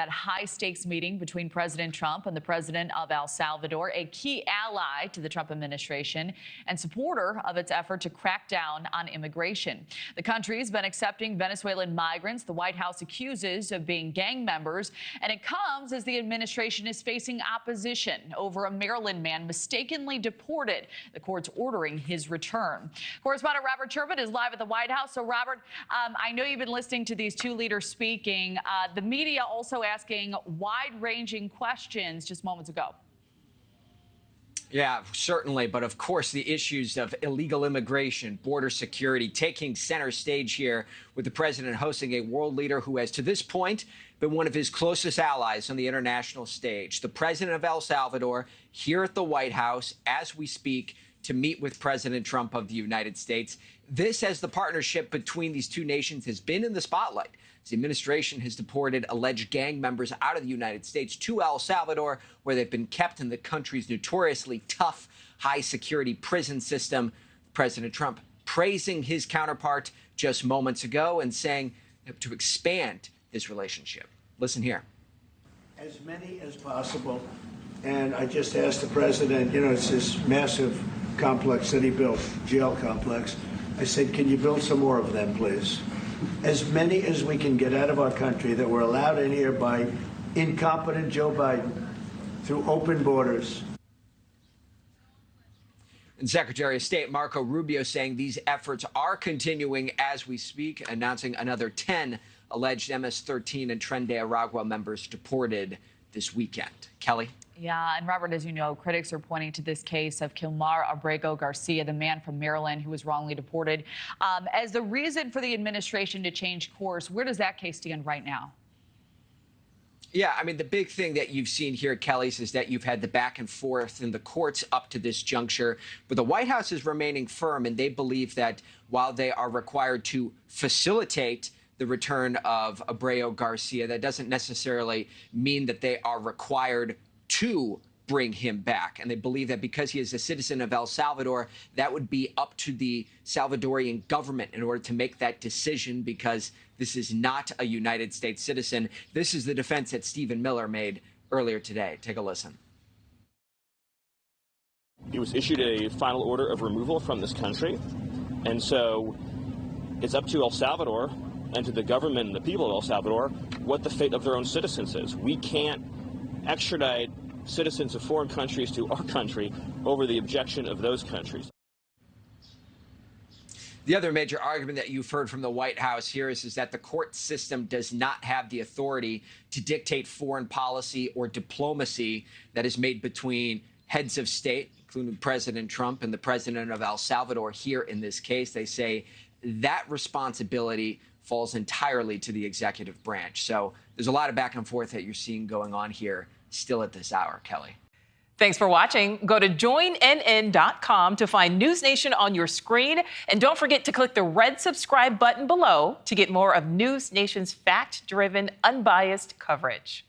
that high-stakes meeting between President Trump and the president of El Salvador, a key ally to the Trump administration and supporter of its effort to crack down on immigration. The country's been accepting Venezuelan migrants the White House accuses of being gang members, and it comes as the administration is facing opposition over a Maryland man mistakenly deported. The court's ordering his return. Correspondent Robert Turbin is live at the White House. So, Robert, I know you've been listening to these two leaders speaking. The media also asking wide-ranging questions just moments ago. Yeah, certainly. But of course, the issues of illegal immigration, border security, taking center stage here with the president hosting a world leader who has, to this point, been one of his closest allies on the international stage. The president of El Salvador here at the White House as we speak to meet with President Trump of the United States. This, as the partnership between these two nations has been in the spotlight. The administration has deported alleged gang members out of the United States to El Salvador, where they've been kept in the country's notoriously tough, high-security prison system. President Trump praising his counterpart just moments ago and saying to expand this relationship. Listen here. As many as possible. And I just asked the president, it's this massive complex that he built, jail complex. I said, can you build some more of them, please? As many as we can get out of our country that were allowed in here by incompetent Joe Biden through open borders. And Secretary of State Marco Rubio saying these efforts are continuing as we speak, announcing another 10 alleged MS-13 and Tren de Aragua members deported this weekend. Kelly? Yeah, and Robert, as you know, critics are pointing to this case of Kilmar Abrego Garcia, the man from Maryland who was wrongly deported, as the reason for the administration to change course. Where does that case stand right now? Yeah, I mean, the big thing that you've seen here, Kelly's, is that you've had the back and forth in the courts up to this juncture. But the White House is remaining firm, and they believe that while they are required to facilitate the return of Abrego Garcia, that doesn't necessarily mean that they are required to bring him back. And they believe that because he is a citizen of El Salvador, that would be up to the Salvadorian government in order to make that decision, because this is not a United States citizen. This is the defense that Stephen Miller made earlier today. Take a listen. He was issued a final order of removal from this country. And so it's up to El Salvador and to the government and the people of El Salvador what the fate of their own citizens is. We can't extradite citizens of foreign countries to our country over the objection of those countries. The other major argument that you've heard from the White House here is that the court system does not have the authority to dictate foreign policy or diplomacy that is made between heads of state, including President Trump and the president of El Salvador here in this case. They say that responsibility falls entirely to the executive branch. So there's a lot of back and forth that you're seeing going on here still at this hour. Kelly. Thanks for watching. Go to joinnn.com to find NewsNation on your screen. And don't forget to click the red subscribe button below to get more of NewsNation's fact-driven, unbiased coverage.